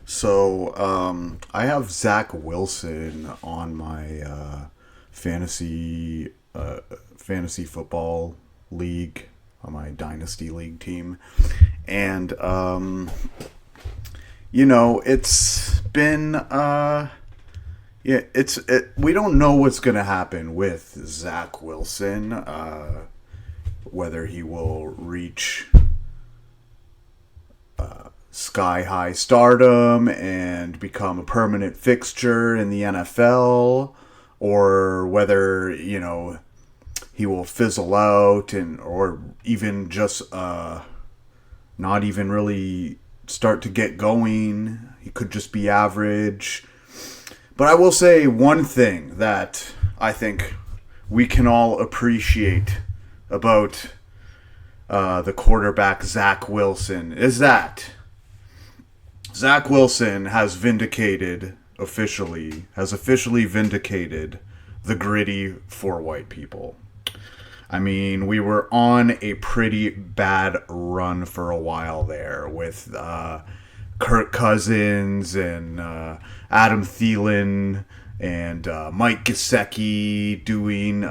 I have Zach Wilson on my fantasy fantasy football league, on my dynasty league team, and it's been we don't know what's gonna happen with Zach Wilson, whether he will reach sky high stardom and become a permanent fixture in the NFL, or whether he will fizzle out or even just not even really start to get going. He could just be average. But I will say one thing that I think we can all appreciate about the quarterback Zach Wilson is that Zach Wilson has officially vindicated the griddy for white people. I mean, we were on a pretty bad run for a while there with Kirk Cousins and Adam Thielen and Mike Gesicki doing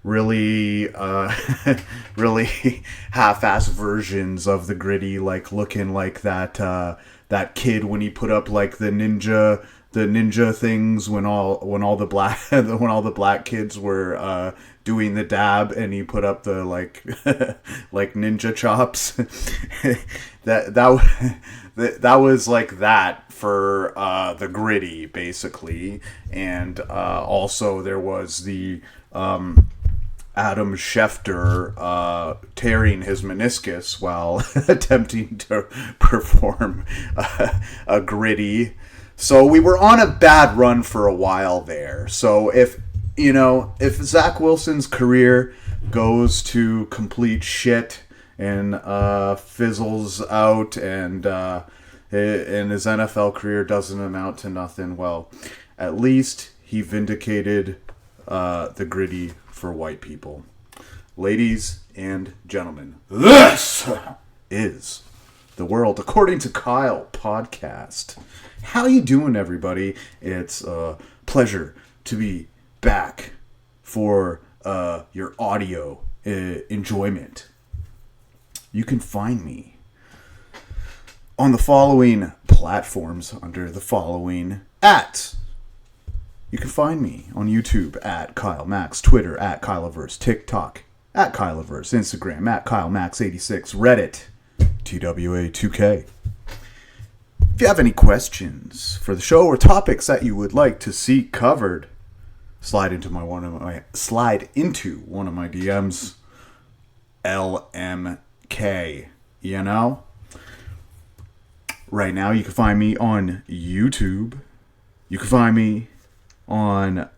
really really half-ass versions of the griddy, like looking like that kid when he put up like the ninja things when all the black kids were doing the dab, and he put up the like like ninja chops. that was like that for the griddy basically. And also there was the Adam Schefter tearing his meniscus while attempting to perform a griddy. So we were on a bad run for a while there. So if Zach Wilson's career goes to complete shit and fizzles out, and his NFL career doesn't amount to nothing, well, at least he vindicated the griddy for white people. Ladies and gentlemen, this is the World According to Kyle podcast. How you doing, everybody? It's a pleasure to be back for your audio enjoyment. You can find me on the following platforms under the following @ you can find me on YouTube at Kyle Max, Twitter at Kyleverse, TikTok at Kyleverse, Instagram at KyleMax86, Reddit TWA2K. If you have any questions for the show or topics that you would like to see covered, slide into one of my DMs. LMK, Right now you can find me on YouTube. You can find me on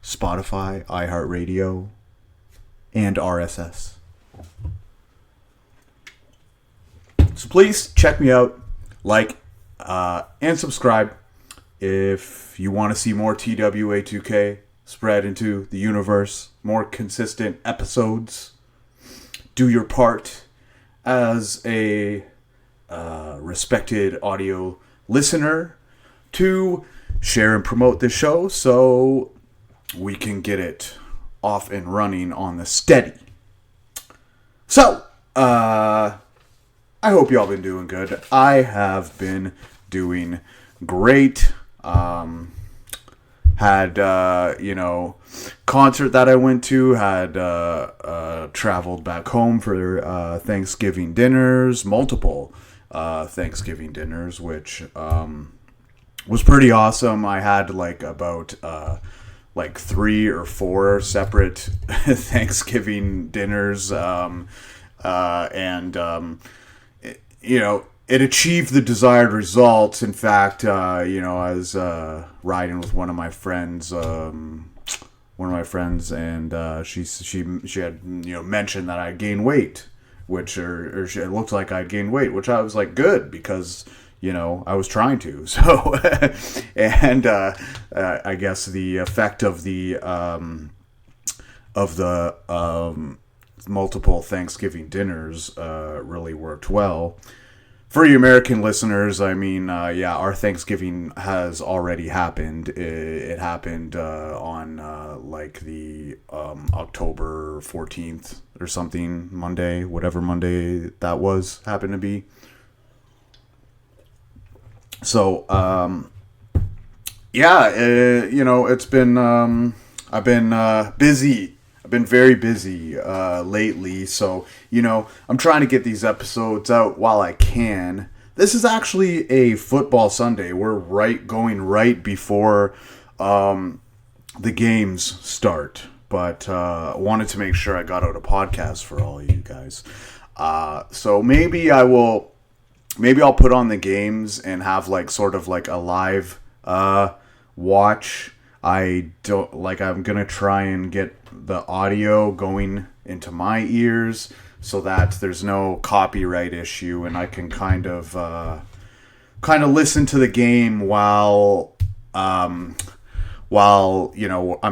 Spotify, iHeartRadio, and RSS. So please check me out, like, and subscribe if you want to see more TWA2K spread into the universe, more consistent episodes. Do your part as a respected audio listener to share and promote this show so we can get it off and running on the steady. So, I hope y'all been doing good. I have been doing great. Had concert that I went to, had traveled back home for Thanksgiving dinners, multiple Thanksgiving dinners, which was pretty awesome. I had about 3 or 4 separate Thanksgiving dinners, it achieved the desired results. In fact, I was riding with one of my friends, and she had mentioned that I gained weight, which it looked like I gained weight, which I was like, good, because I was trying to. So and I guess the effect of the multiple Thanksgiving dinners really worked well. For you American listeners, I mean, yeah, our Thanksgiving has already happened. It happened on like the October 14th or something, Monday, whatever Monday that was, happened to be. So, yeah, it's been, I've been busy. I've been very busy lately, so, I'm trying to get these episodes out while I can. This is actually a football Sunday. We're going right before the games start, but I wanted to make sure I got out a podcast for all of you guys. So maybe I'll put on the games and have like sort of like a live watch. I'm gonna try and get the audio going into my ears so that there's no copyright issue, and I can kind of listen to the game while I'm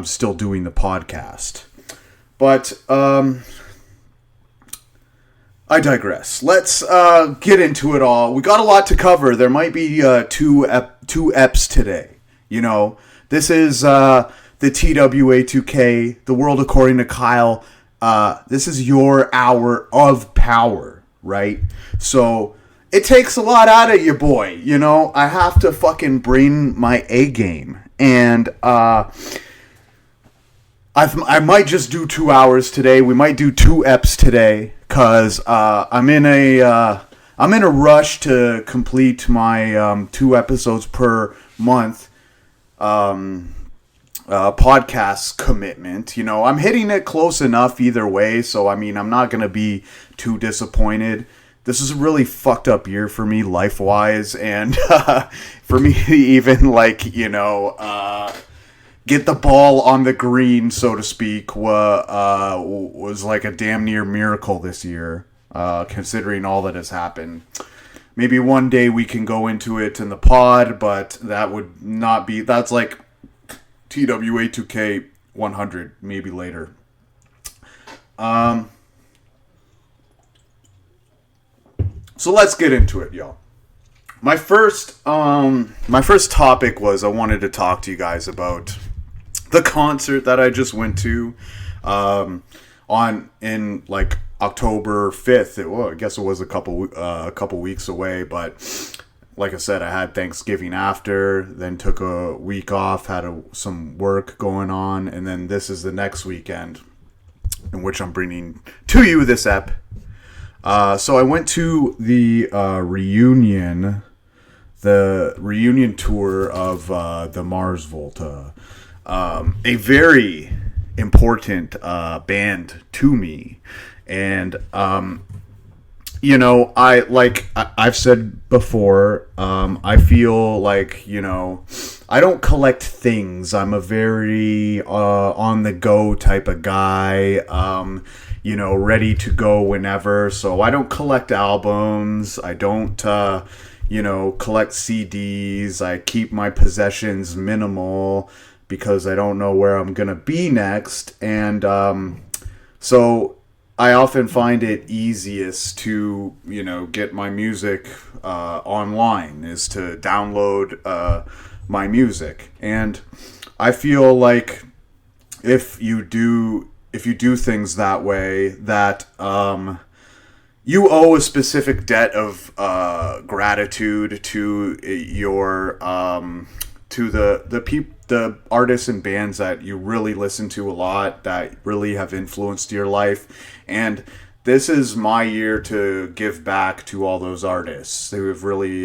still doing the podcast. But I digress. Let's get into it all. We got a lot to cover. There might be two eps today. This is the TWA2K, the world according to Kyle. This is your hour of power, right? So it takes a lot out of you, boy. I have to fucking bring my A game, and I might just do 2 hours today. We might do 2 eps today, cause I'm in a rush to complete my 2 episodes per month podcast commitment. I'm hitting it close enough either way, so I mean, I'm not gonna be too disappointed. This is a really fucked up year for me life-wise, and for me to even get the ball on the green, so to speak, was like a damn near miracle this year, considering all that has happened. Maybe one day we can go into it in the pod, but that would not be... That's like TWA2K 100, maybe later. So let's get into it, y'all. My first topic was I wanted to talk to you guys about the concert that I just went to in like October 5th. I guess it was a couple weeks away, but like I said, I had Thanksgiving after, then took a week off, had some work going on, and then this is the next weekend in which I'm bringing to you this ep. So I went to the reunion tour of the Mars Volta, a very important band to me. And I've said before, I feel like, I don't collect things. I'm a very on the go type of guy, ready to go whenever. So I don't collect albums. I don't collect CDs. I keep my possessions minimal because I don't know where I'm gonna be next. And so I often find it easiest to, get my music online, is to download my music. And I feel like if you do things that way, that you owe a specific debt of gratitude to your to the artists and bands that you really listen to a lot, that really have influenced your life. And this is my year to give back to all those artists who have really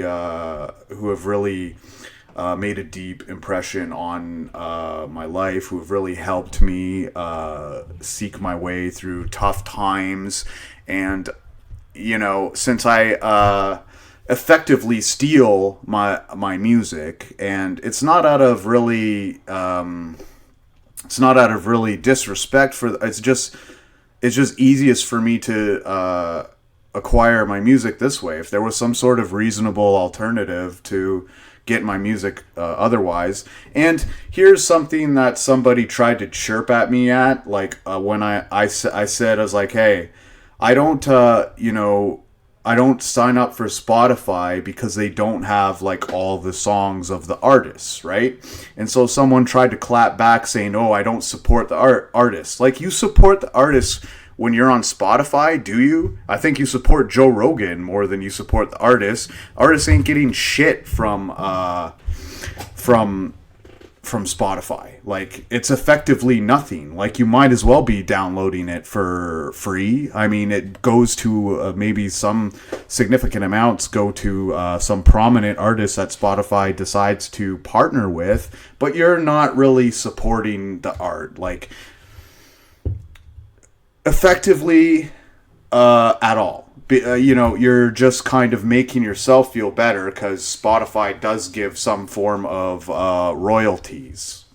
made a deep impression on my life, who have really helped me seek my way through tough times. And since I effectively steal my music, and it's not out of really disrespect for, it's just easiest for me to acquire my music this way. If there was some sort of reasonable alternative to get my music otherwise. And here's something that somebody tried to chirp at me at, like when I said, I was like, hey, I don't sign up for Spotify because they don't have like all the songs of the artists, right? And so someone tried to clap back saying, "Oh, I don't support the artists." Like, you support the artists when you're on Spotify, do you? I think you support Joe Rogan more than you support the artists. Artists ain't getting shit from Spotify. Like, it's effectively nothing. Like, you might as well be downloading it for free. I mean, it goes to maybe some significant amounts go to some prominent artists that Spotify decides to partner with, but you're not really supporting the art, like, effectively at all. You're just kind of making yourself feel better because Spotify does give some form of royalties.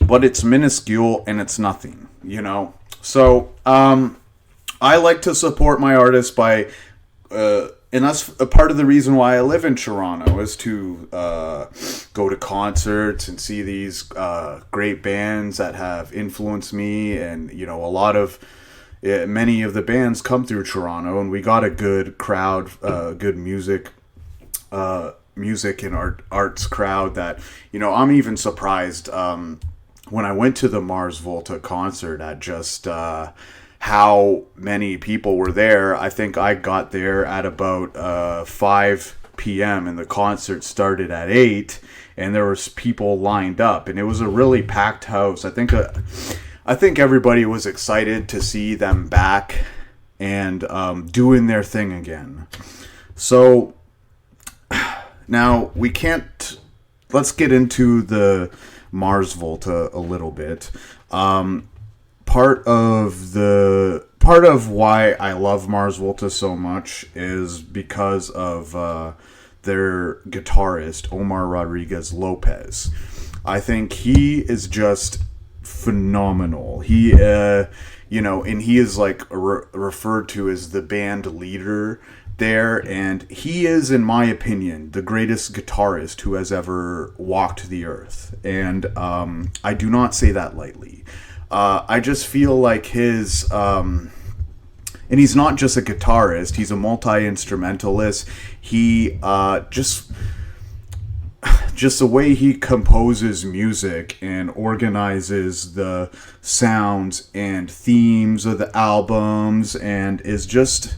But it's minuscule and it's nothing, So, I like to support my artists by, and that's a part of the reason why I live in Toronto, is to go to concerts and see these great bands that have influenced me. And, many of the bands come through Toronto, and we got a good crowd, good music and arts crowd that, I'm even surprised when I went to the Mars Volta concert at just how many people were there. I think I got there at about 5 p.m. and the concert started at 8, and there was people lined up, and it was a really packed house. I think everybody was excited to see them back and doing their thing again. So now let's get into the Mars Volta a little bit. Part of why I love Mars Volta so much is because of their guitarist, Omar Rodriguez Lopez. I think he is just phenomenal. He and he is like referred to as the band leader there, and he is, in my opinion, the greatest guitarist who has ever walked the earth. And I do not say that lightly. I just feel like his and he's not just a guitarist, he's a multi-instrumentalist. He just the way he composes music and organizes the sounds and themes of the albums, and is just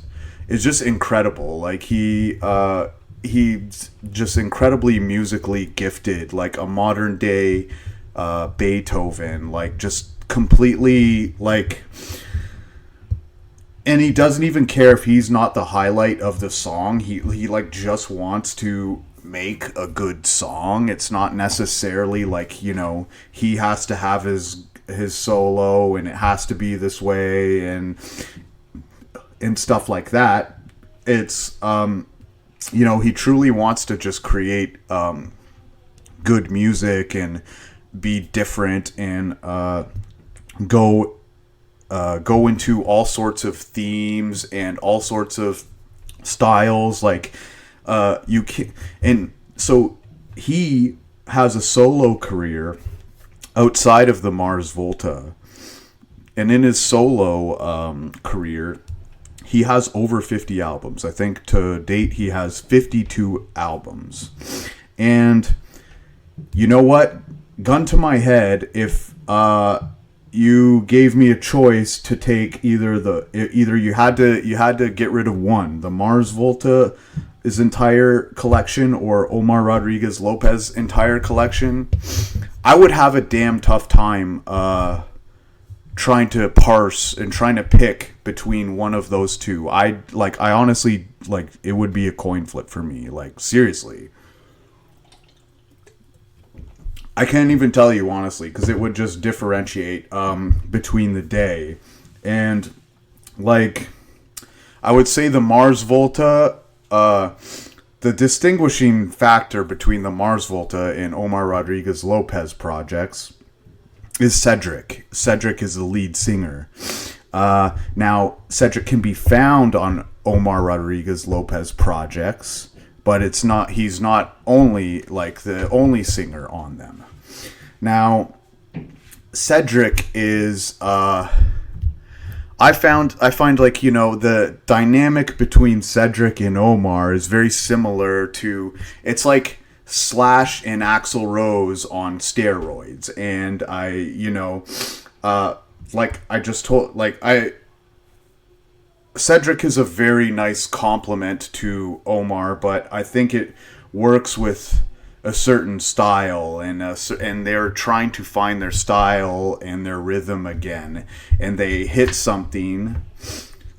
incredible. Like, he's just incredibly musically gifted, like a modern day Beethoven, like just completely like. And he doesn't even care if he's not the highlight of the song. He like just wants to make a good song. It's not necessarily like, he has to have his solo and it has to be this way and stuff like that. It's he truly wants to just create good music and be different and go into all sorts of themes and all sorts of styles. Like, you can, and so he has a solo career outside of the Mars Volta, and in his solo career, he has over 50 albums. I think to date he has 52 albums. And you know what? Gun to my head, if you gave me a choice to take either you had to get rid of one, the Mars Volta his entire collection or Omar Rodriguez Lopez entire collection, I would have a damn tough time trying to parse and trying to pick between one of those two. I honestly, like, it would be a coin flip for me. Like, seriously. I can't even tell you, honestly, because it would just differentiate between the day. And, like, I would say the Mars Volta, the distinguishing factor between the Mars Volta and Omar Rodriguez Lopez projects is Cedric. Cedric is the lead singer. Now, Cedric can be found on Omar Rodriguez Lopez projects, but he's not only like the only singer on them. Now, Cedric is I find like, the dynamic between Cedric and Omar is very similar to, it's like Slash and Axl Rose on steroids. And like I just told, Cedric is a very nice compliment to Omar, but I think it works with a certain style, and they're trying to find their style and their rhythm again, and they hit something.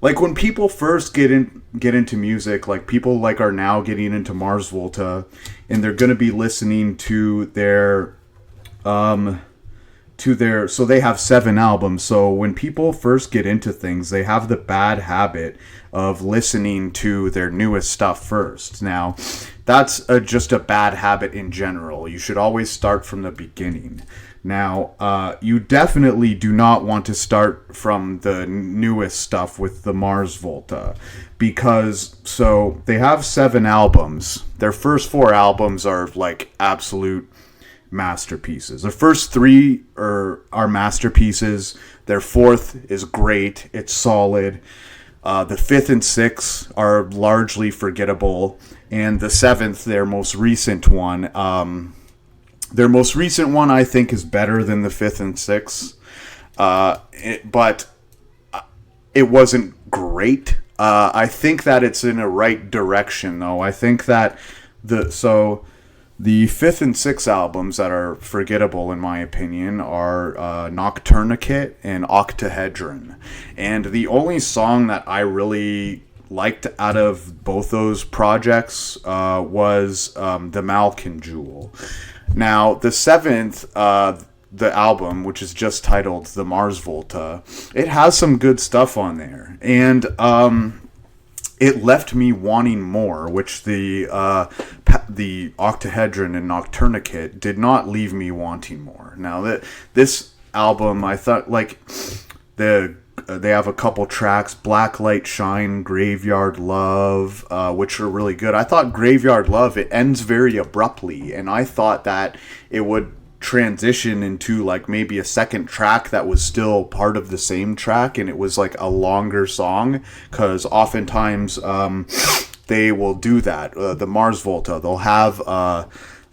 Like when people first get into music, like people like are now getting into Mars Volta, and they're going to be listening to their so they have 7 albums. So when people first get into things, they have the bad habit of listening to their newest stuff first. Now, that's just a bad habit in general. You should always start from the beginning. Now, you definitely do not want to start from the newest stuff with the Mars Volta, because so they have 7 albums. Their first 4 albums are like absolute masterpieces. The first 3 are masterpieces. Their 4th is great. It's solid. The 5th and 6th are largely forgettable, and the 7th, their most recent one, I think is better than the 5th and 6th. But it wasn't great. I think that it's in a right direction, though. I think that the 5th and 6th albums that are forgettable, in my opinion, are Nocturnicate and Octahedron. And the only song that I really liked out of both those projects was The Malkin Jewel. Now, the 7th, the album, which is just titled The Mars Volta, it has some good stuff on there. And it left me wanting more, which the Octahedron and Nocturnicate did not leave me wanting more. Now, this album, I thought, like, they have a couple tracks, Blacklight Shine, Graveyard Love, which are really good. I thought Graveyard Love, it ends very abruptly, and I thought that it would transition into like maybe a second track that was still part of the same track, and it was like a longer song, because oftentimes they will do that. The Mars Volta, they'll have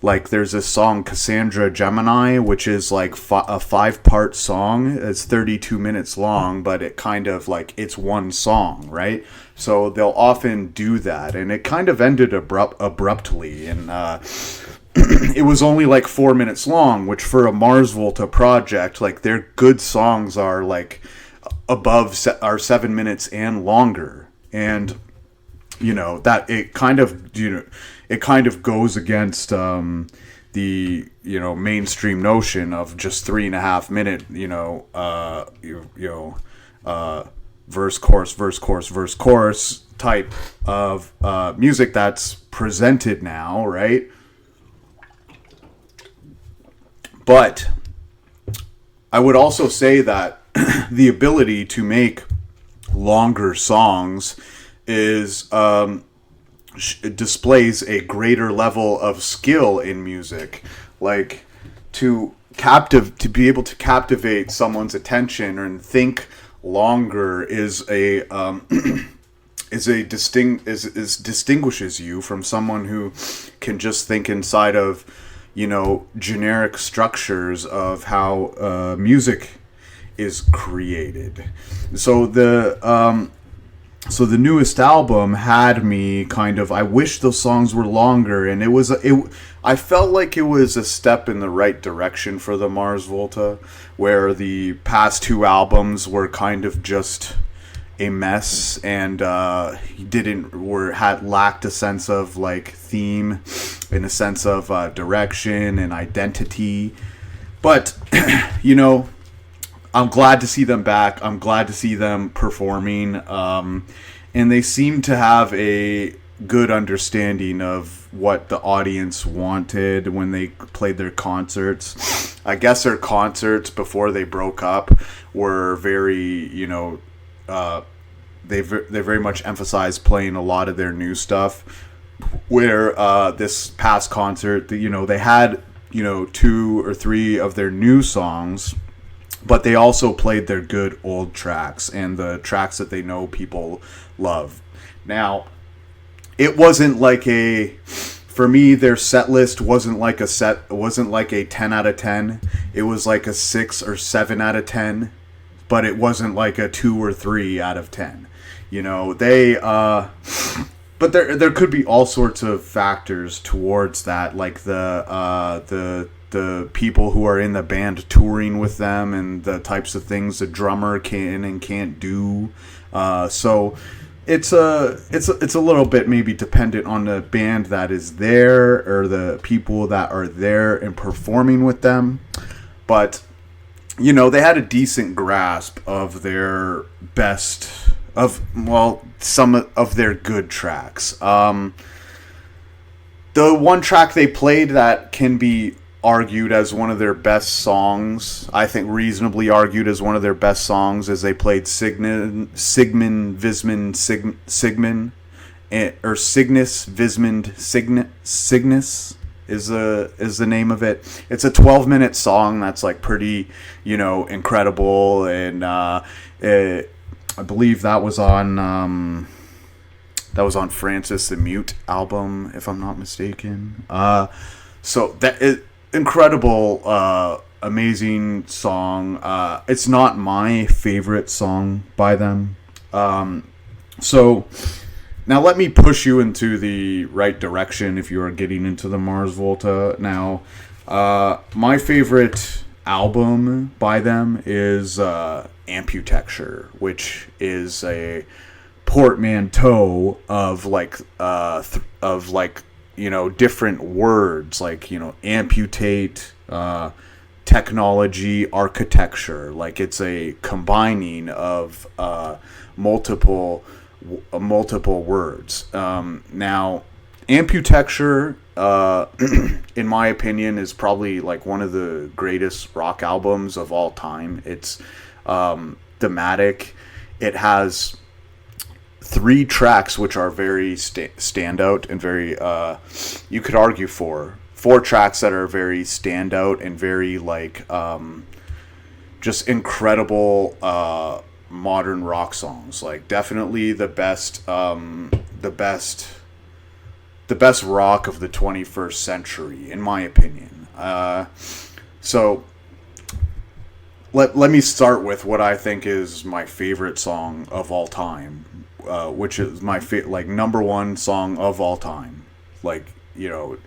like there's this song Cassandra Gemini, which is like a 5-part song. It's 32 minutes long, but it kind of like it's one song, right? So they'll often do that, and it kind of ended abruptly, and it was only like 4 minutes long, which for a Mars Volta project, like their good songs are like are 7 minutes and longer, and that it kind of goes against the mainstream notion of just 3.5 minute verse chorus type of music that's presented now, right? But I would also say that the ability to make longer songs displays a greater level of skill in music. Like to be able to captivate someone's attention and think longer distinguishes you from someone who can just think inside of generic structures of how music is created. So the newest album had me kind of, I wish those songs were longer, and I felt like it was a step in the right direction for the Mars Volta, where the past 2 albums were kind of just a mess, and lacked a sense of like theme, and a sense of direction and identity. But I'm glad to see them back. I'm glad to see them performing, and they seem to have a good understanding of what the audience wanted when they played their concerts. I guess their concerts before they broke up were very, they very much emphasized playing a lot of their new stuff. Where this past concert, they had 2 or 3 of their new songs, but they also played their good old tracks and the tracks that they know people love. Now, it wasn't like for me, their set list wasn't like a 10 out of 10. It was like a 6 or 7 out of 10, but it wasn't like a 2 or 3 out of 10. You know, but there could be all sorts of factors towards that, like the people who are in the band touring with them and the types of things the drummer can and can't do. So it's a little bit maybe dependent on the band that is there or the people that are there and performing with them. But, you know, they had a decent grasp of their some of their good tracks. The one track they played that can be argued as one of their best songs, I think reasonably argued as one of their best songs, is they played Sigmund Vismund or Cygnus Vismund Cygnus is the name of it. It's a 12-minute song that's like pretty, you know, incredible, and I believe that was on Francis the Mute album, if I'm not mistaken. So that is incredible, amazing song. It's not my favorite song by them. So now let me push you into the right direction if you are getting into the Mars Volta. Now, my favorite album by them is Amputecture, which is a portmanteau of you know, different words, like, you know, amputate, technology, architecture. Like, it's a combining of multiple words. Now, Amputecture, in my opinion, is probably like one of the greatest rock albums of all time. It's thematic. It has 3 tracks which are very standout and very you could argue 4 tracks that are very standout and very like just incredible modern rock songs. Like, definitely the best rock of the 21st century, in my opinion. So let me start with what I think is my favorite song of all time, which is my number one song of all time. Like, you know,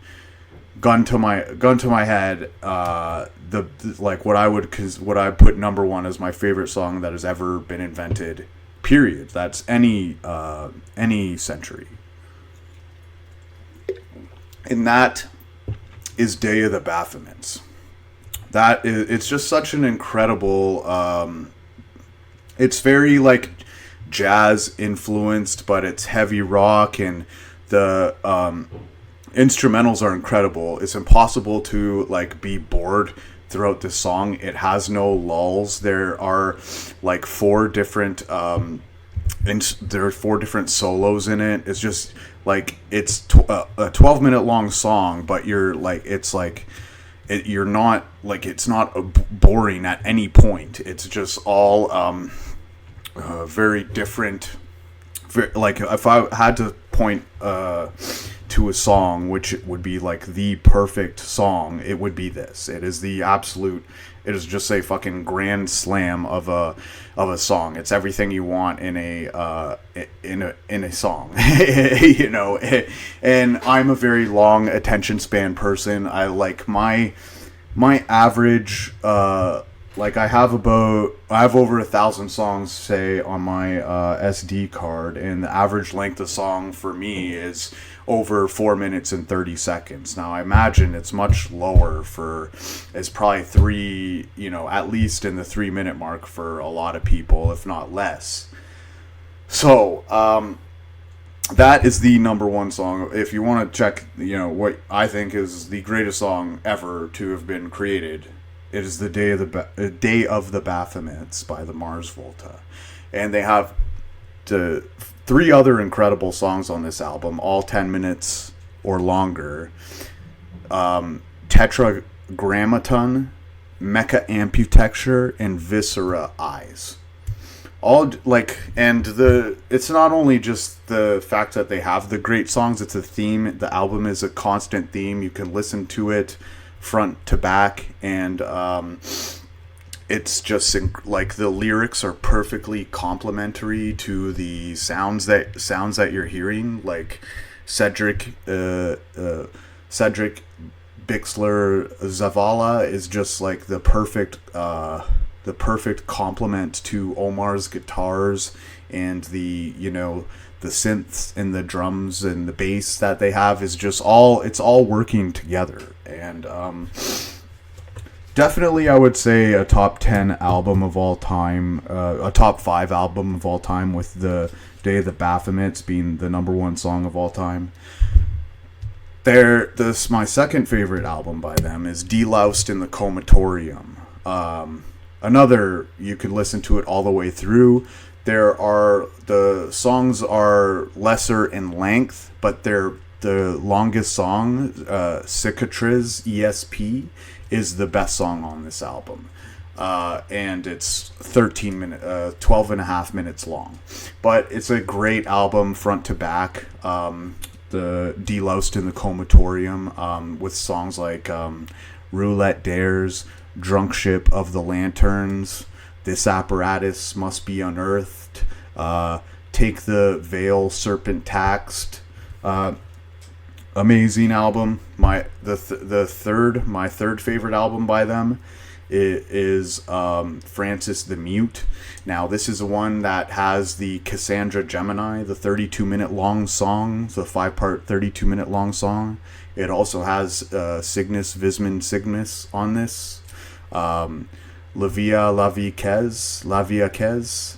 gun to my head, what I put number one as my favorite song that has ever been invented. Period. That's any century. And that is Day of the Baphomets. It's just such an incredible, it's very like jazz influenced, but it's heavy rock, and the instrumentals are incredible. It's impossible to like be bored throughout the song. It has no lulls. There are like 4 different there are 4 different solos in it. It's just like it's a 12-minute long song, but you're like, it's like you're not like, it's not boring at any point. It's just all very different. Like, if I had to point to a song which would be like the perfect song, it would be this. It is just a fucking grand slam of a song. It's everything you want in a song. You know, and I'm a very long attention span person. I like my average like I have over 1,000 songs, say, on my SD card, and the average length of song for me is over 4 minutes and 30 seconds. Now, I imagine it's much lower it's probably 3, you know, at least in the 3-minute mark for a lot of people, if not less. So, that is the number one song. If you want to check, you know, what I think is the greatest song ever to have been created, it is the Day of the Baphomets by the Mars Volta. And they have 3 other incredible songs on this album, all 10 minutes or longer. Tetragrammaton, Mecha Amputecture, and Viscera Eyes. All like, and it's not only just the fact that they have the great songs, it's a theme. The album is a constant theme. You can listen to it front to back, and it's just like the lyrics are perfectly complementary to the sounds that you're hearing. Like Cedric Bixler Zavala is just like the perfect complement to Omar's guitars and the synths and the drums and the bass that they have is just it's all working together. And definitely I would say a top 10 album of all time, a top 5 album of all time, with the Day of the Baphomets being the number 1 song of all time. My second favorite album by them is Deloused in the Comatorium. Another, you could listen to it all the way through. The songs are lesser in length, but the longest song, Cicatriz ESP, is the best song on this album. And it's 12 and a half minutes long. But it's a great album front to back. The Deloused in the Comatorium, with songs like Roulette Dares, Drunk Ship of the Lanterns, This Apparatus Must Be Unearthed, Take the Veil, Serpent Taxed. Amazing album. My third favorite album by them is Francis the Mute. Now this is the one that has the Cassandra Gemini, the 32-minute long song, the 5-part 32-minute long song. It also has Cygnus Vismon Cygnus on this. Lavia Kez.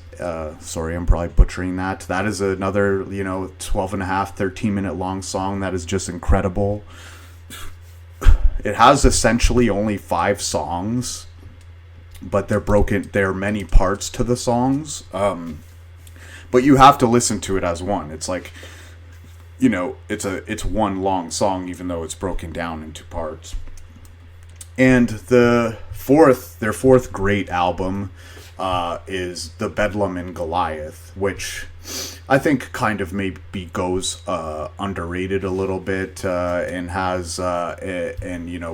Sorry, I'm probably butchering that. That is another, 12 and a half, 13-minute long song that is just incredible. It has essentially only 5 songs, but there are many parts to the songs. But you have to listen to it as one. It's like, it's one long song, even though it's broken down into parts. And their fourth great album is The Bedlam in Goliath, which I think kind of maybe goes underrated a little bit, and has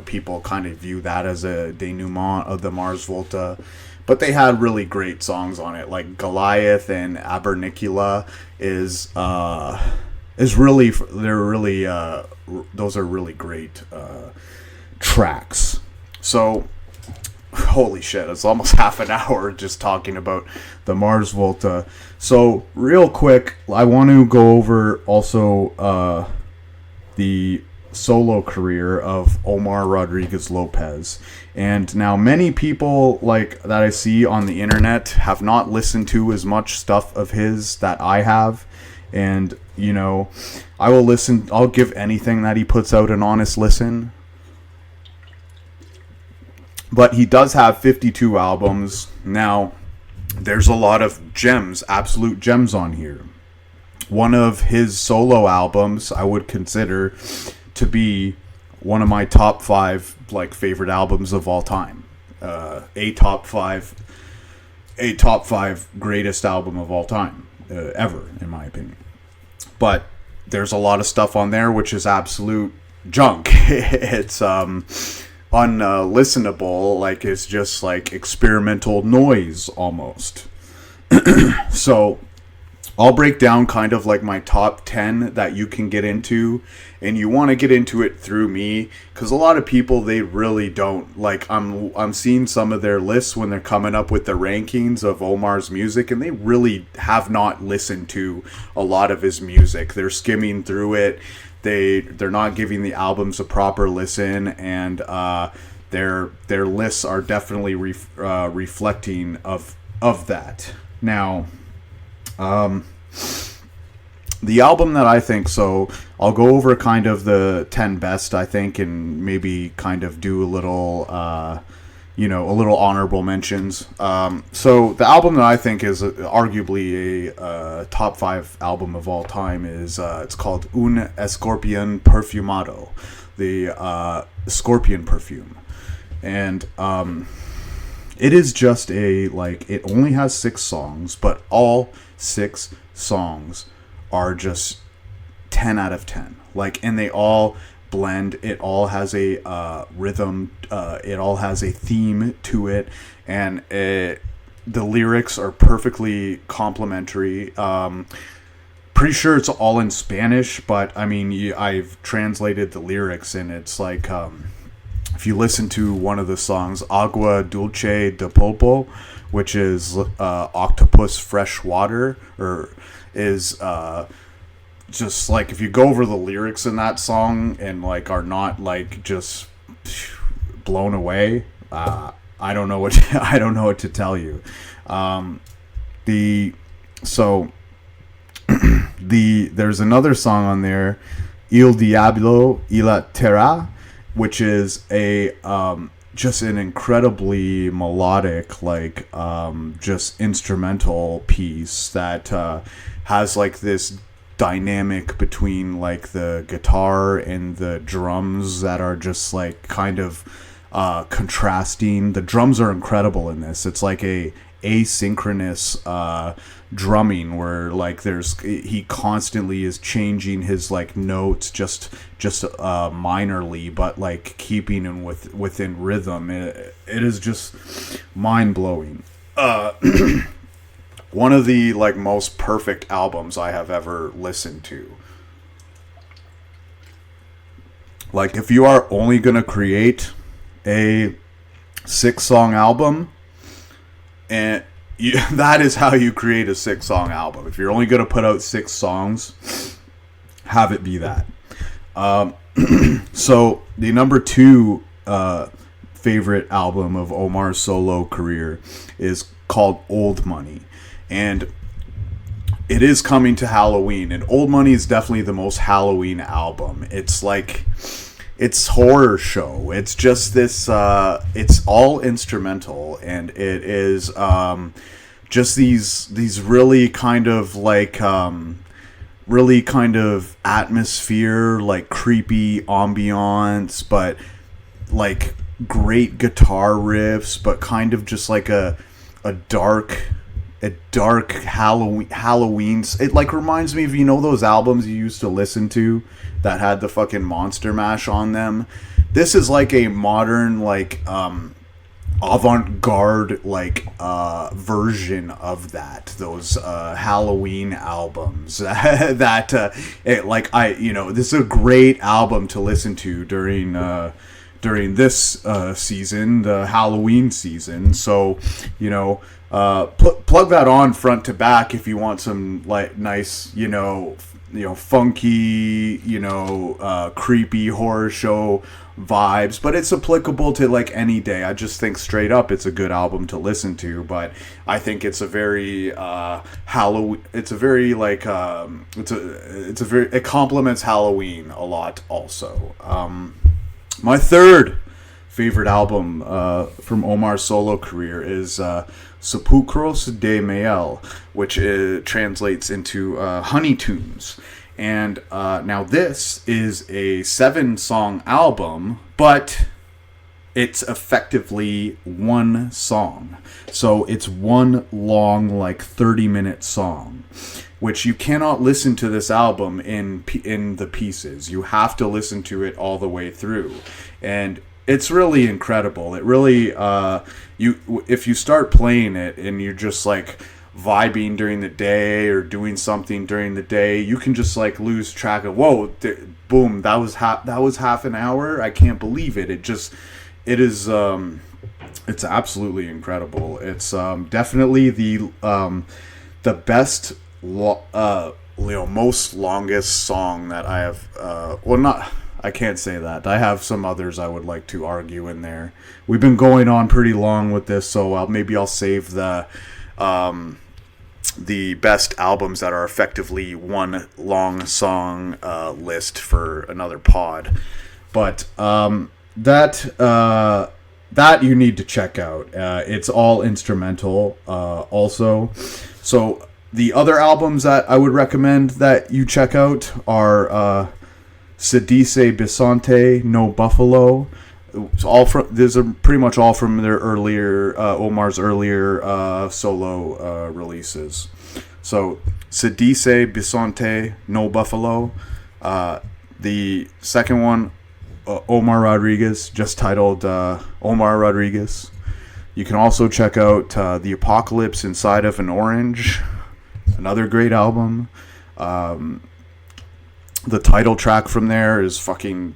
people kind of view that as a denouement of the Mars Volta. But they had really great songs on it, like Goliath and Abernicula those are really great tracks. So, holy shit, it's almost half an hour just talking about the Mars Volta. So, real quick, I want to go over also the solo career of Omar Rodriguez Lopez. And now many people that I see on the internet have not listened to as much stuff of his that I have. And, I'll give anything that he puts out an honest listen. But he does have 52 albums. Now, there's a lot of gems, absolute gems on here. One of his solo albums I would consider to be one of my top 5 favorite albums of all time. A top 5 greatest album of all time ever, in my opinion. But there's a lot of stuff on there which is absolute junk. It's unlistenable, it's just experimental noise almost. So I'll break down kind of my top 10 that you can get into, and you want to get into it through me, because a lot of people, they really don't I'm seeing some of their lists when they're coming up with the rankings of Omar's music, and they really have not listened to a lot of his music. They're skimming through it. They're not giving the albums a proper listen, and their lists are definitely reflecting of that. Now, the album that I think, so I'll go over kind of the 10 best, I think, and maybe kind of do a little honorable mentions. So the album that I think is arguably a top 5 album of all time is it's called Un Escorpión Perfumado, the Scorpion Perfume. and it is just it only has 6 songs, but all 6 songs are just 10 out of 10. And they all blend. It all has a rhythm. It all has a theme to it, and the lyrics are perfectly complimentary. Pretty sure it's all in Spanish, but I mean, I've translated the lyrics, and it's if you listen to one of the songs, Agua Dulce de Pulpo, which is octopus fresh water, or is just if you go over the lyrics in that song and are not just blown away, I don't know what to tell you. There's another song on there, Il Diablo y la Terra, which is a just an incredibly melodic just instrumental piece that has this dynamic between the guitar and the drums that are just kind of contrasting. The drums are incredible in this. It's a asynchronous drumming where he constantly is changing his notes just minorly, but keeping in within rhythm. It is just mind-blowing. One of the most perfect albums I have ever listened to. If you are only gonna create a 6-song album, and that is how you create a 6-song album. If you're only going to put out 6 songs, have it be that. So the number 2 favorite album of Omar's solo career is called Old Money, and it is coming to Halloween, and Old Money is definitely the most Halloween album. It's horror show. It's just this, it's all instrumental, and it is just these really kind of really kind of atmosphere, creepy ambiance, but great guitar riffs, but kind of just a dark Halloween. It reminds me of, those albums you used to listen to that had the fucking Monster Mash on them. This is a modern avant-garde version of that. Those Halloween albums that this is a great album to listen to during this season, the Halloween season. So plug that on front to back if you want some nice funky creepy horror show vibes, but it's applicable to any day. I just think straight up it's a good album to listen to, but I think it's a very Halloween, it's a very it complements Halloween a lot also. My third favorite album from Omar's solo career is Sepulcros de Mael, which translates into Honey Tunes. And now this is a 7-song album, but it's effectively one song. So it's one long, 30-minute song, which you cannot listen to this album in the pieces. You have to listen to it all the way through. And it's really incredible. It really, if you start playing it and you're just vibing during the day or doing something during the day, you can just lose track of, boom, that was half an hour. I can't believe it. It's absolutely incredible. It's definitely the best most longest song that I have. I can't say that. I have some others I would like to argue in there. We've been going on pretty long with this, so maybe I'll save the best albums that are effectively one long song list for another pod. But that you need to check out. It's all instrumental also. So the other albums that I would recommend that you check out are Se Dice Bisonte No Buffalo, It's all from pretty much all from their earlier Omar's earlier solo releases. So Se Dice Bisonte No Buffalo. The second one, Omar Rodriguez, just titled Omar Rodriguez. You can also check out The Apocalypse Inside of an Orange, another great album. The title track from there is fucking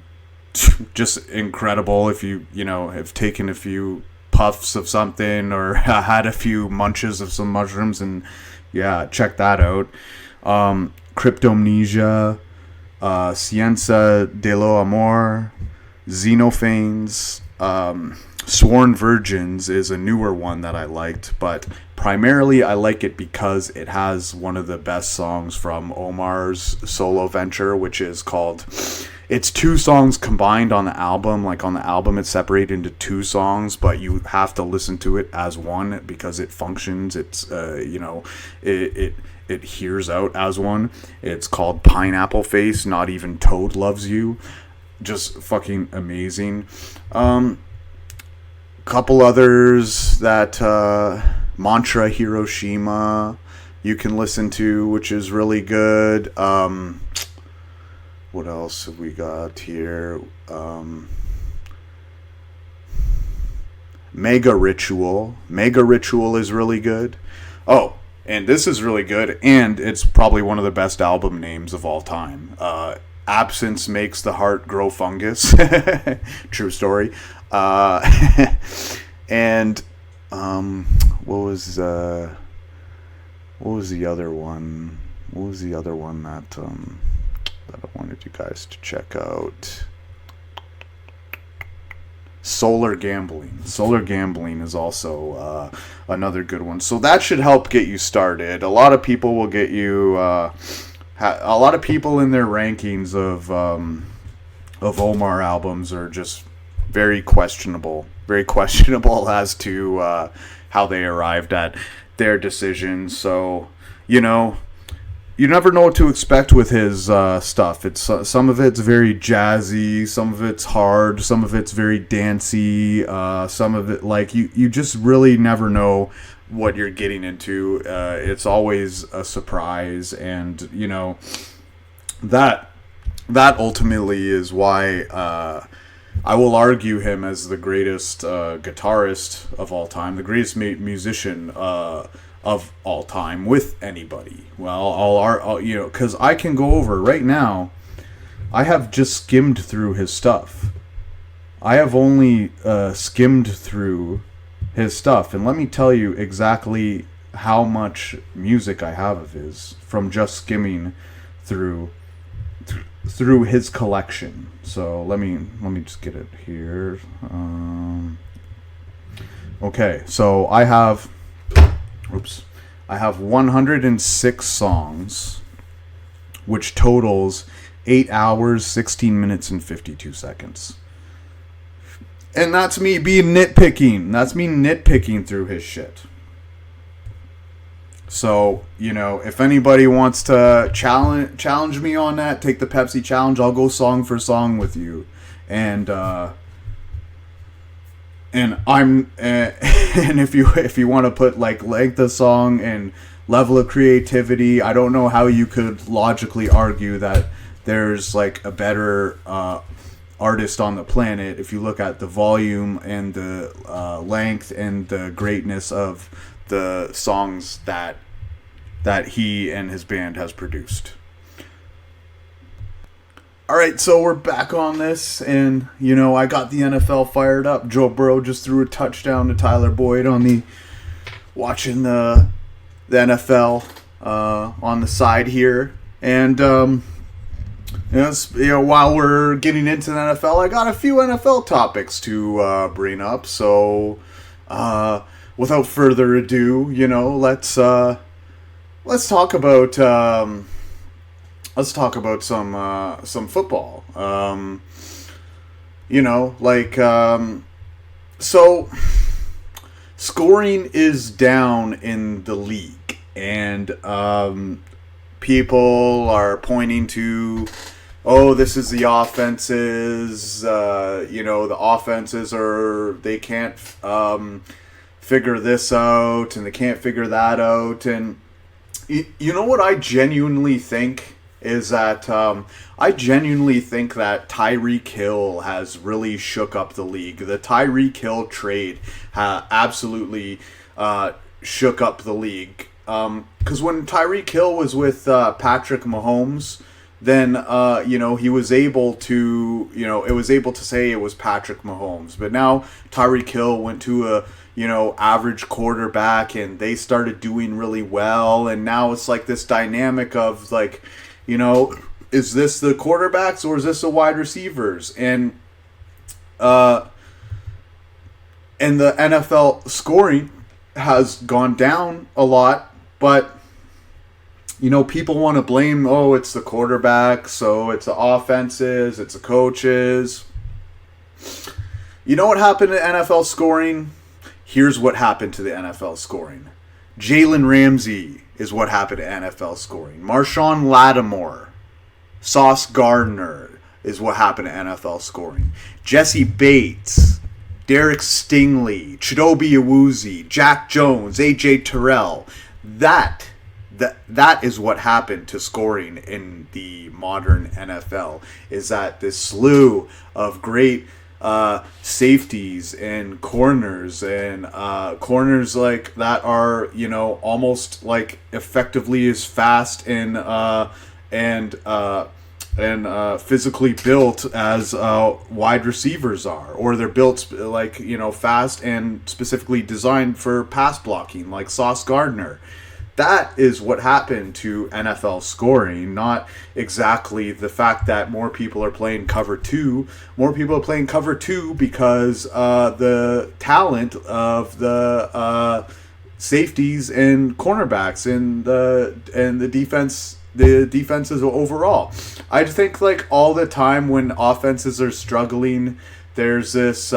just incredible. If you have taken a few puffs of something or had a few munches of some mushrooms, and yeah, check that out. Cryptomnesia, Ciencia de lo Amor, Xenophanes, Sworn Virgins is a newer one that I liked, but primarily I like it because it has one of the best songs from Omar's solo venture, which is called... It's 2 songs combined on the album. Like on the album, it's separated into 2 songs, but you have to listen to it as one because it functions. It's it hears out as one. It's called Pineapple Face. Not Even Toad Loves You. Just fucking amazing. Couple others that Mantra Hiroshima you can listen to, which is really good. What else have we got here? Mega Ritual. Mega Ritual is really good. Oh, and this is really good, and it's probably one of the best album names of all time. Absence Makes the Heart Grow Fungus. True story. And what was the other one? What was the other one that I wanted you guys to check out? Solar Gambling. Solar Gambling is also another good one. So that should help get you started. A lot of people will get you. A lot of people in their rankings of Omar albums are just very questionable. Very questionable as to how they arrived at their decision. So, you never know what to expect with his stuff. It's some of it's very jazzy, some of it's hard, some of it's very dancey, some of it like you just really never know what you're getting into. It's always a surprise, and that ultimately is why I will argue him as the greatest guitarist of all time, the greatest musician of all time with anybody. Well, I'll because I can go over right now. I have just skimmed through his stuff. I have only skimmed through his stuff, and let me tell you exactly how much music I have of his from just skimming through his collection. So let me just get it here. Okay, so I have 106 songs, which totals 8 hours, 16 minutes, and 52 seconds. And that's me being nitpicking. That's me nitpicking through his shit. So, if anybody wants to challenge me on that, take the Pepsi challenge, I'll go song for song with you. And if you want to put like length of song and level of creativity, I don't know how you could logically argue that there's like a better artist on the planet if you look at the volume and the length and the greatness of the songs that he and his band has produced. Alright, so we're back on this, and, I got the NFL fired up. Joe Burrow just threw a touchdown to Tyler Boyd watching the NFL on the side here. And, while we're getting into the NFL, I got a few NFL topics to bring up. So, without further ado, let's talk about some football. So scoring is down in the league, and people are pointing to oh, this is the offenses. The offenses they can't figure this out, and they can't figure that out. And you know what I genuinely think is that I genuinely think that Tyreek Hill has really shook up the league. The Tyreek Hill trade absolutely shook up the league. Because when Tyreek Hill was with Patrick Mahomes, then he was able to it was able to say it was Patrick Mahomes. But now Tyreek Hill went to a average quarterback, and they started doing really well, and now it's like this dynamic of like, is this the quarterbacks or is this the wide receivers? And the NFL scoring has gone down a lot, but people want to blame, oh, it's the quarterback, so it's the offenses, it's the coaches. You know what happened to NFL scoring? Here's what happened to the NFL scoring. Jalen Ramsey is what happened to NFL scoring. Marshawn Lattimore, Sauce Gardner is what happened to NFL scoring. Jesse Bates, Derek Stingley, Chidobe Awuzie, Jack Jones, AJ Terrell. That is what happened to scoring in the modern NFL, is that this slew of great safeties and corners like that are almost like effectively as fast and physically built as wide receivers are, or they're built like fast and specifically designed for pass blocking, like Sauce Gardner. That is what happened to NFL scoring, not exactly the fact that more people are playing cover 2. More people are playing cover 2 because the talent of the safeties and cornerbacks and the defenses overall. I think like all the time when offenses are struggling, there's this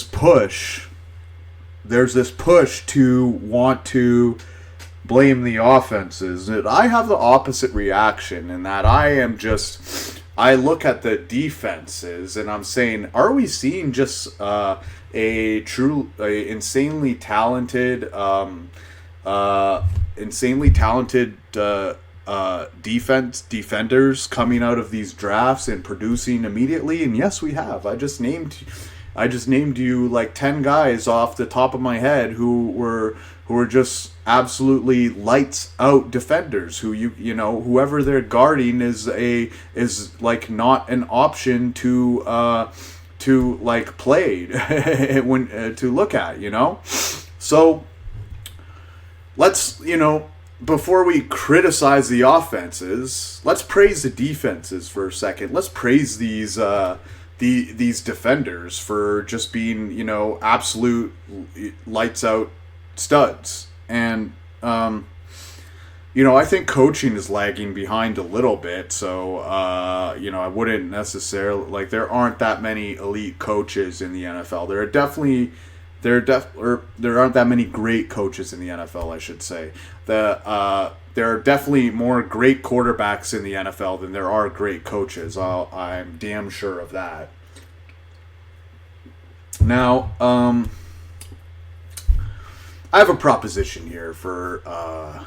push to want to blame the offenses. And I have the opposite reaction in that I look at the defenses and I'm saying, are we seeing just insanely talented defenders coming out of these drafts and producing immediately? And yes, we have. I just named you like 10 guys off the top of my head who were just absolutely lights out defenders who whoever they're guarding is like not an option to like play when to look at, So let's, before we criticize the offenses, let's praise the defenses for a second. Let's praise these defenders for just being, absolute lights out studs. And I think coaching is lagging behind a little bit, so I wouldn't necessarily, like, there aren't that many elite coaches in the NFL. There aren't that many great coaches in the NFL, I should say. There are definitely more great quarterbacks in the NFL than there are great coaches. I'm damn sure of that. Now, I have a proposition here for a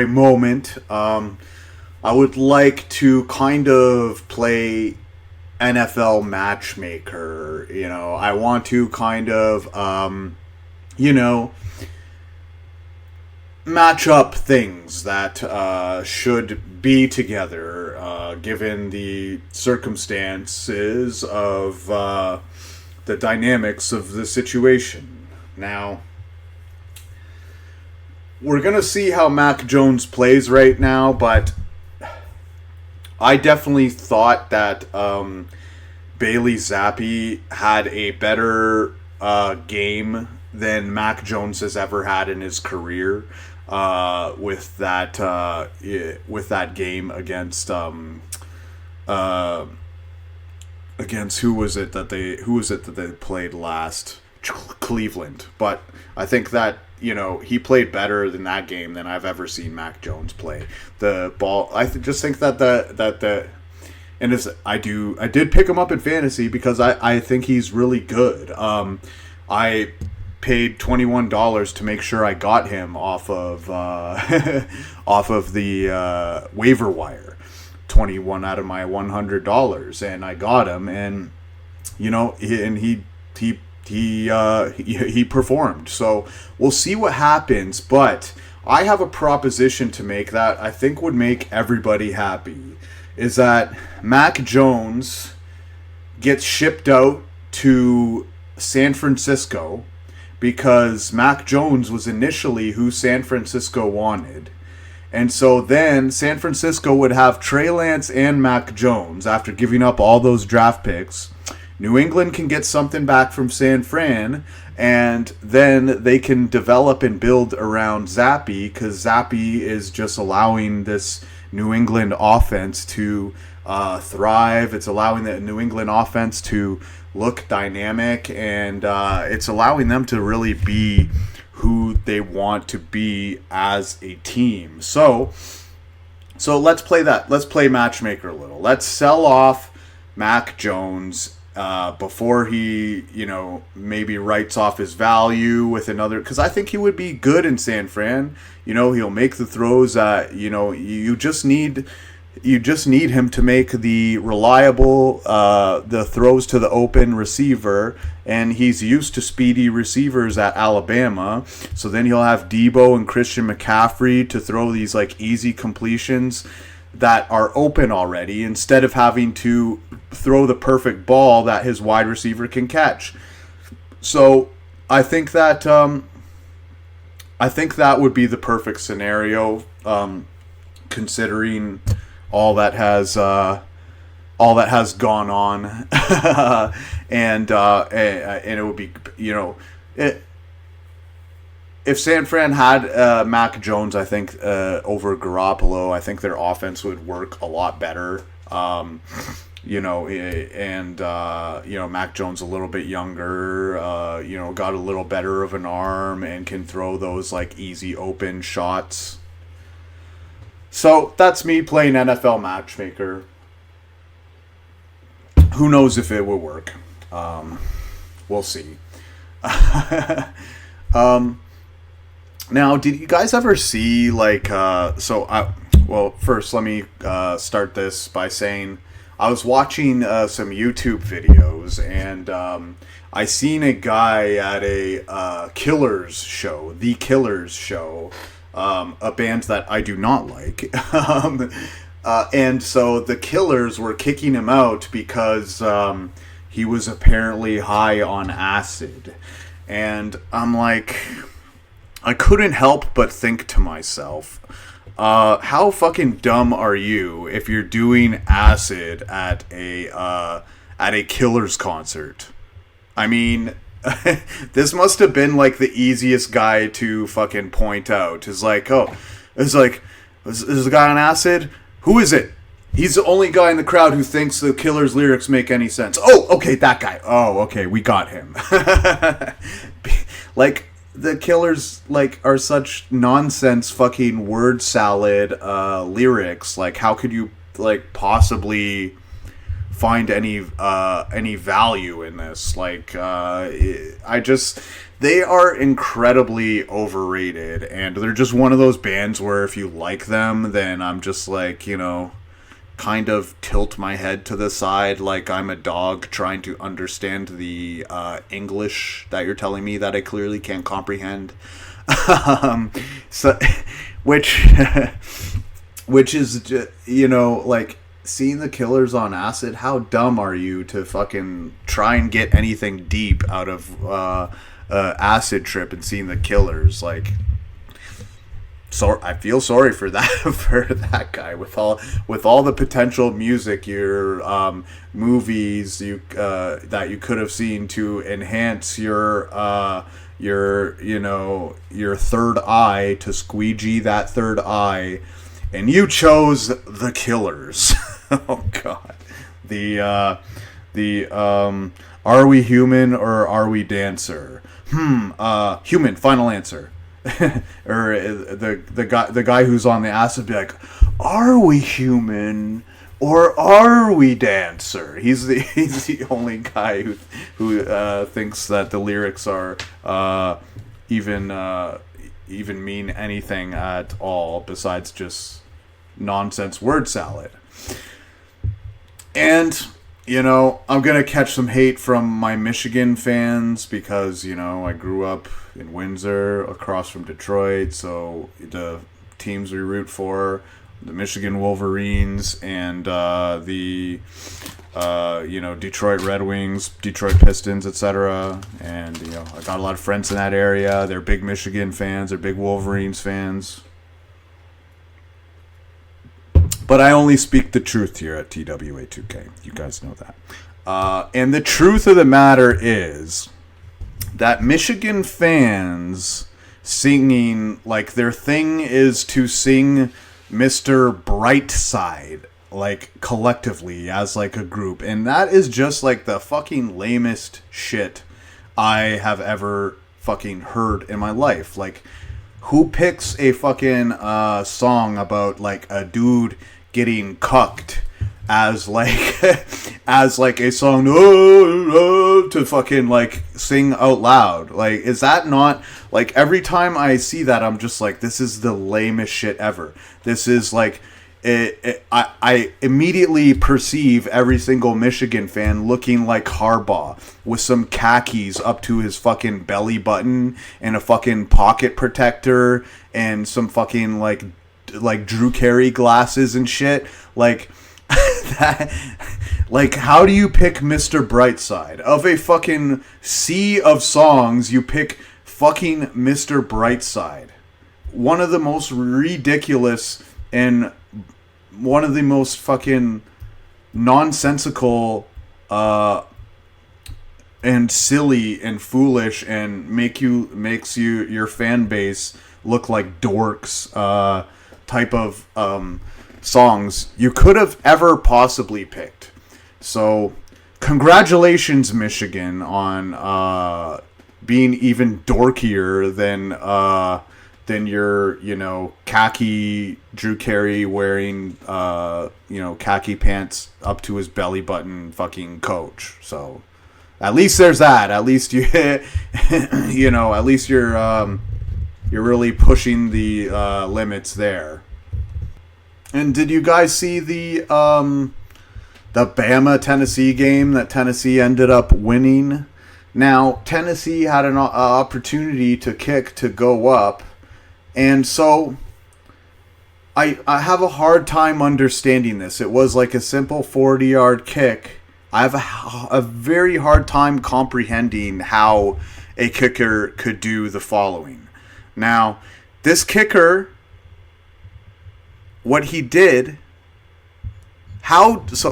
moment. I would like to kind of play NFL Matchmaker. I want to kind of, match up things that should be together, given the circumstances of the dynamics of the situation. Now, we're going to see how Mac Jones plays right now, but I definitely thought that Bailey Zappi had a better game than Mac Jones has ever had in his career with that game against who was it that they played last? Cleveland. But I think that he played better than that game than I've ever seen Mac Jones play. The ball, just think that and I did pick him up in fantasy because I think he's really good. I paid $21 to make sure I got him off of off of the waiver wire. 21 out of my $100, and I got him, and he performed. So we'll see what happens, but I have a proposition to make that I think would make everybody happy. Is that Mac Jones gets shipped out to San Francisco because Mac Jones was initially who San Francisco wanted. And so then San Francisco would have Trey Lance and Mac Jones after giving up all those draft picks. New England can get something back from San Fran, and then they can develop and build around Zappy, because Zappy is just allowing this New England offense to thrive. It's allowing the New England offense to look dynamic, and it's allowing them to really be who they want to be as a team. So let's play that. Let's play Matchmaker a little. Let's sell off Mac Jones before he, maybe writes off his value with another, because I think he would be good in San Fran. He'll make the throws. You just need him to make the reliable, the throws to the open receiver, and he's used to speedy receivers at Alabama. So then he'll have Debo and Christian McCaffrey to throw these like easy completions that are open already, instead of having to throw the perfect ball that his wide receiver can catch. So I think that would be the perfect scenario, considering all that has gone on, and it would be, if San Fran had Mac Jones, I think over Garoppolo, I think their offense would work a lot better. Mac Jones a little bit younger, got a little better of an arm and can throw those like easy open shots. So that's me playing NFL Matchmaker. Who knows if it will work? We'll see. Now, did you guys ever see first let me start this by saying I was watching some YouTube videos, and I seen a guy at a Killers show, The Killers Show, a band that I do not like. And so the Killers were kicking him out because he was apparently high on acid. And I'm like, I couldn't help but think to myself, how fucking dumb are you if you're doing acid at a Killers concert? I mean, this must have been like the easiest guy to fucking point out. Is the guy on acid? Who is it? He's the only guy in the crowd who thinks the Killers lyrics make any sense. Oh, okay, that guy. Oh, okay, we got him. Like, the Killers are such nonsense fucking word salad lyrics. Like, how could you possibly find any value in this? They are incredibly overrated, and they're just one of those bands where if you like them, then I'm just kind of tilt my head to the side like I'm a dog trying to understand the English that you're telling me that I clearly can't comprehend. Which is just, seeing the Killers on acid. How dumb are you to fucking try and get anything deep out of acid trip and seeing the Killers? So I feel sorry for that guy with all the potential music, your movies that you could have seen to enhance your third eye, to squeegee that third eye, and you chose the Killers. Oh God, the are we human or are we dancer? Human. Final answer. Or the guy who's on the acid be like, are we human Or are we, Dancer? He's the only guy who thinks that the lyrics are even mean anything at all besides just nonsense word salad. And, I'm going to catch some hate from my Michigan fans because, I grew up in Windsor across from Detroit. So the teams we root for, the Michigan Wolverines and the Detroit Red Wings, Detroit Pistons, etc. And, I got a lot of friends in that area. They're big Michigan fans. They're big Wolverines fans. But I only speak the truth here at TWA2K. You guys know that. And the truth of the matter is that Michigan fans singing, like, their thing is to sing Mr. Brightside, like, collectively, as, like, a group. And that is just, like, the fucking lamest shit I have ever fucking heard in my life. Like, who picks a fucking song about, like, a dude getting cucked as like a song to fucking like sing out loud? Like, is that not, like, every time I see that I'm just like, this is the lamest shit ever. This is like I immediately perceive every single Michigan fan looking like Harbaugh with some khakis up to his fucking belly button and a fucking pocket protector and some fucking like Drew Carey glasses and shit. Like, that, like, how do you pick Mr. Brightside? Of a fucking sea of songs, you pick fucking Mr. Brightside. One of the most ridiculous and one of the most fucking nonsensical and silly and foolish and makes your fan base look like dorks type of songs you could have ever possibly picked. So congratulations, Michigan, on being even dorkier than your khaki Drew Carey wearing khaki pants up to his belly button fucking coach. So at least there's that. At least you at least you're really pushing the limits there. And did you guys see the Bama Tennessee game that Tennessee ended up winning? Now, Tennessee had an opportunity to kick to go up, and so I have a hard time understanding this. It was like a simple 40-yard kick. I have a very hard time comprehending how a kicker could do the following. Now, this kicker, what he did, how does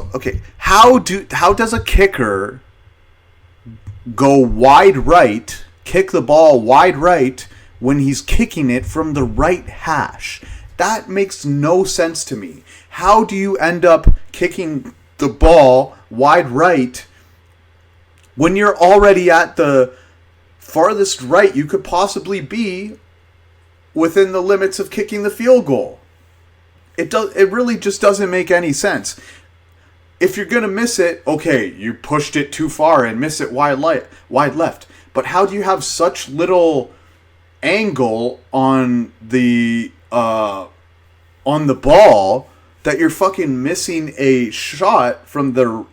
a kicker go wide right, kick the ball wide right when he's kicking it from the right hash? That makes no sense to me. How do you end up kicking the ball wide right when you're already at the farthest right you could possibly be within the limits of kicking the field goal? It really just doesn't make any sense. If you're going to miss it, okay, you pushed it too far and miss it wide left. But how do you have such little angle on the ball that you're fucking missing a shot from the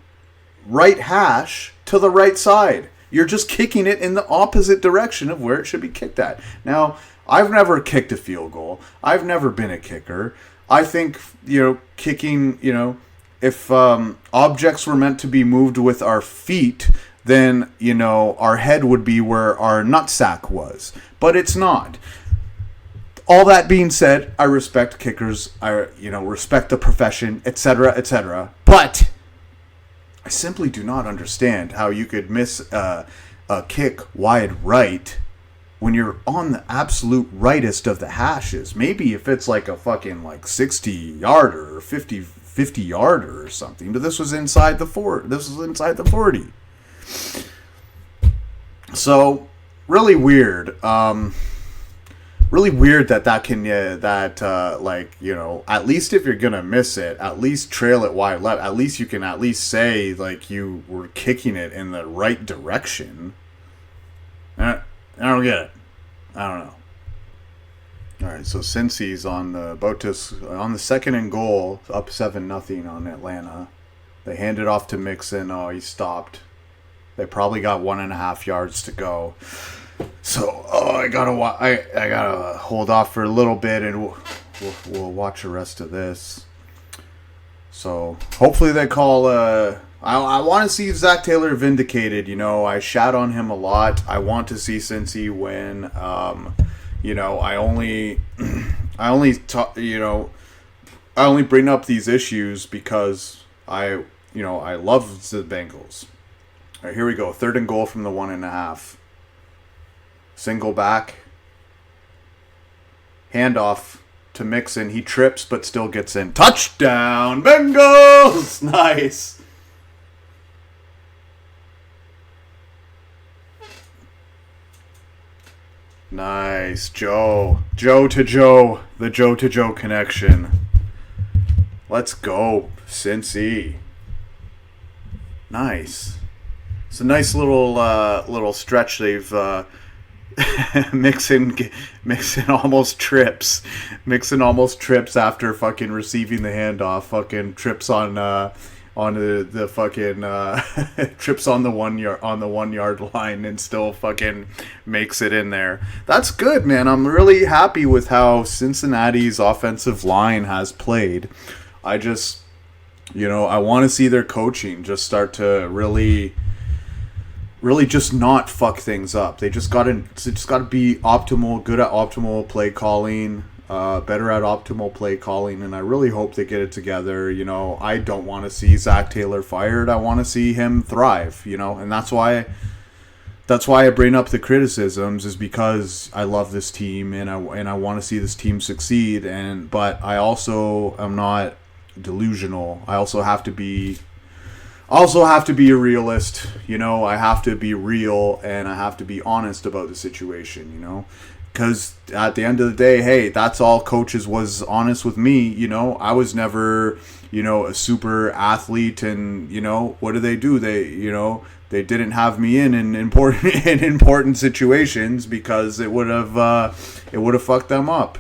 right hash to the right side? You're just kicking it in the opposite direction of where it should be kicked at. Now, I've never kicked a field goal. I've never been a kicker. I think, kicking, if objects were meant to be moved with our feet, then, our head would be where our nutsack was. But it's not. All that being said, I respect kickers. I, respect the profession, etc., etc. But I simply do not understand how you could miss a kick wide right when you're on the absolute rightest of the hashes. Maybe if it's like a fucking 60-yarder or 50-yarder or something, but this was inside the 40. So really weird. really weird that can like, you know, at least if you're gonna miss it, at least trail it wide left. At least you can at least say like you were kicking it in the right direction. I don't get it. I don't know. All right, so Cincy's on the second and goal, up 7-0 on Atlanta. They hand it off to Mixon. Oh, he stopped. They probably got 1.5 yards to go. So, I gotta hold off for a little bit, and we'll watch the rest of this. So, hopefully they call. I want to see Zach Taylor vindicated. You know, I shat on him a lot. I want to see Cincy win. You know, I only bring up these issues because I love the Bengals. All right, here we go. 3rd and goal from the 1.5. Single back. Handoff to Mixon. He trips but still gets in. Touchdown, Bengals! Nice. Nice, Joe. Joe to Joe. The Joe to Joe connection. Let's go, Cincy. Nice. It's a nice little stretch they've Mixon almost trips. Mixon almost trips after fucking receiving the handoff. Fucking trips on the fucking trips on the 1 yard line and still fucking makes it in there. That's good, man. I'm really happy with how Cincinnati's offensive line has played. I just, I want to see their coaching just start to really just not fuck things up. They just got to be optimal, good at optimal play calling, better at optimal play calling, and I really hope they get it together. I don't want to see Zach Taylor fired. I want to see him thrive, and that's why I bring up the criticisms, is because I love this team and I want to see this team succeed, but I also am not delusional. I also have to be a realist. I have to be real and I have to be honest about the situation, because at the end of the day, hey, that's all coaches was honest with me. I was never, a super athlete, and what do? They didn't have me in important situations because it would have fucked them up,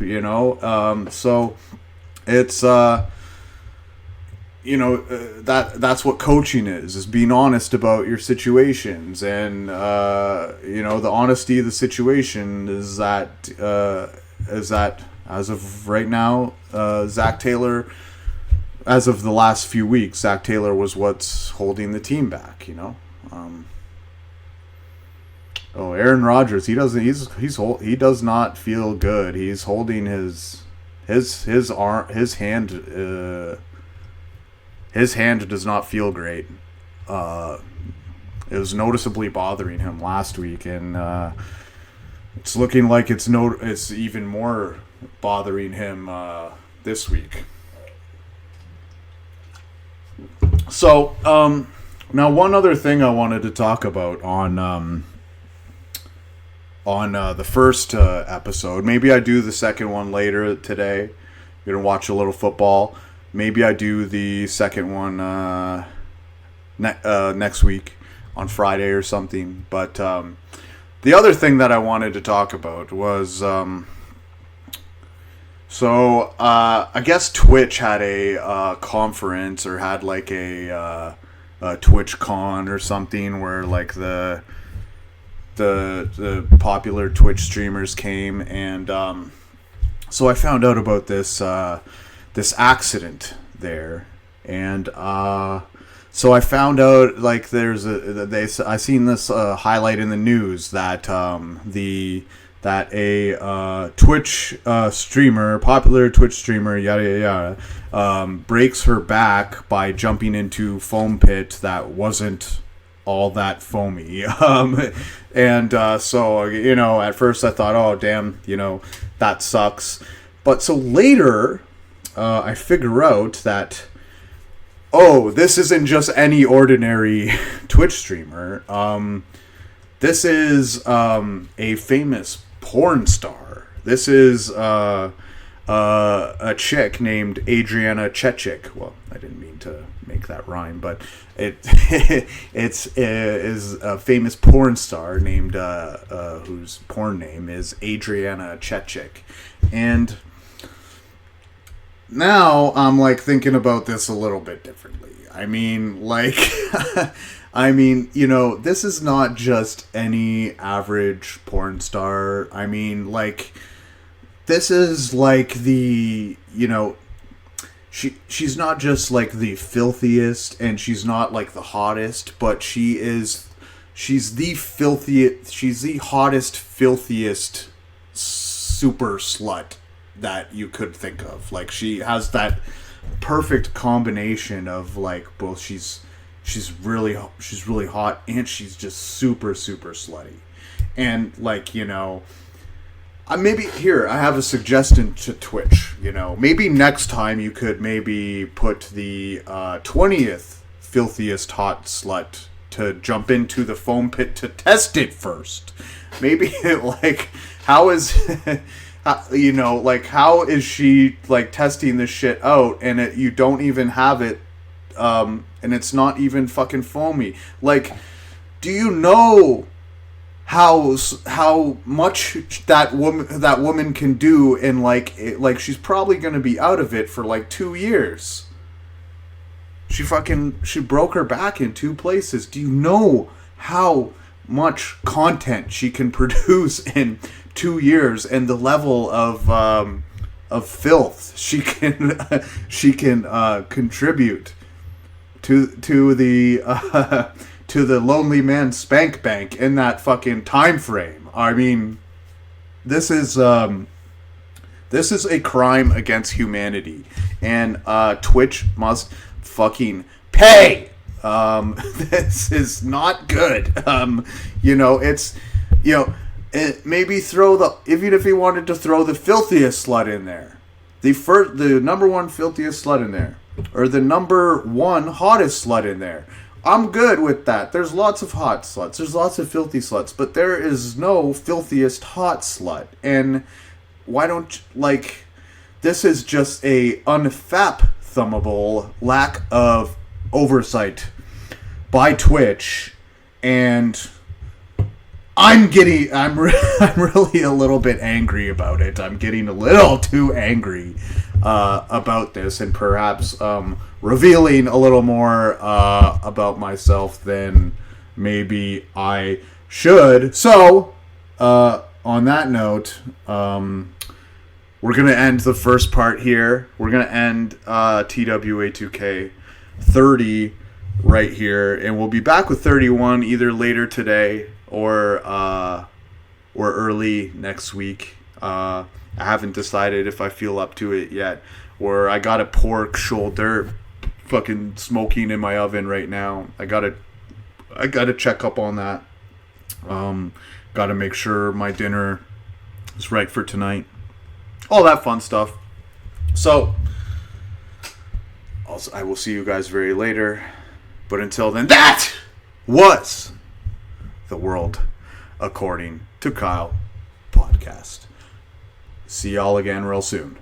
so it's that's what coaching is being honest about your situations, and the honesty of the situation is that as of right now, Zach Taylor, as of the last few weeks, Zach Taylor was what's holding the team back. Aaron Rodgers, he does not feel good. He's holding his hand. His hand does not feel great. It was noticeably bothering him last week, and it's looking like it's even more bothering him this week. So, now one other thing I wanted to talk about on the first episode. Maybe I do the second one later today. We're gonna watch a little football. Maybe I do the second one next week on Friday or something. But the other thing that I wanted to talk about was, I guess Twitch had a conference, or had like a Twitchcon or something, where like the popular Twitch streamers came, and so I found out about this accident there, and so I found out like I seen this highlight in the news that a Twitch streamer, popular Twitch streamer, yada yada yada, breaks her back by jumping into foam pit that wasn't all that foamy, and so at first I thought, oh damn, that sucks, but so later I figure out that, this isn't just any ordinary Twitch streamer. This is a famous porn star. This is a chick named Adriana Chechik. Well, I didn't mean to make that rhyme, but it is a famous porn star named whose porn name is Adriana Chechik. And now I'm like thinking about this a little bit differently. I mean, like, you know, this is not just any average porn star. I mean, like, this is like the, you know, she's not just like the filthiest and she's not like the hottest, but she's the filthiest, she's the hottest, filthiest super slut that you could think of. Like, she has that perfect combination of like both she's really hot and she's just super slutty. And like, you know, maybe here I have a suggestion to Twitch. You know, maybe next time you could maybe put the 20th filthiest hot slut to jump into the foam pit to test it first. Maybe like, how is you know, like, how is she like testing this shit out and you don't even have it and it's not even fucking foamy? Like, do you know how much that woman can do in like she's probably going to be out of it for like 2 years. She broke her back in 2 places. Do you know how much content she can produce in 2 years and the level of filth she can contribute to the to the lonely man spank bank in that fucking time frame? I mean, this is a crime against humanity, and Twitch must fucking pay. This is not good. You know, it's, you know, maybe throw even if he wanted to throw the filthiest slut in there, the number one filthiest slut in there, or the number one hottest slut in there. I'm good with that. There's lots of hot sluts. There's lots of filthy sluts. But there is no filthiest hot slut. And why don't, like, this is just a unfapthomable lack of oversight by Twitch. And I'm really a little bit angry about it. I'm getting a little too angry about this, and perhaps revealing a little more about myself than maybe I should. So, on that note, we're going to end the first part here. We're going to end TWA2K 30 right here, and we'll be back with 31 either later today or early next week. I haven't decided if I feel up to it yet. Or I got a pork shoulder fucking smoking in my oven right now. I gotta check up on that. Gotta make sure my dinner is right for tonight. All that fun stuff. So, I will see you guys very later. But until then, that was the World According to Kyle podcast. See y'all again real soon.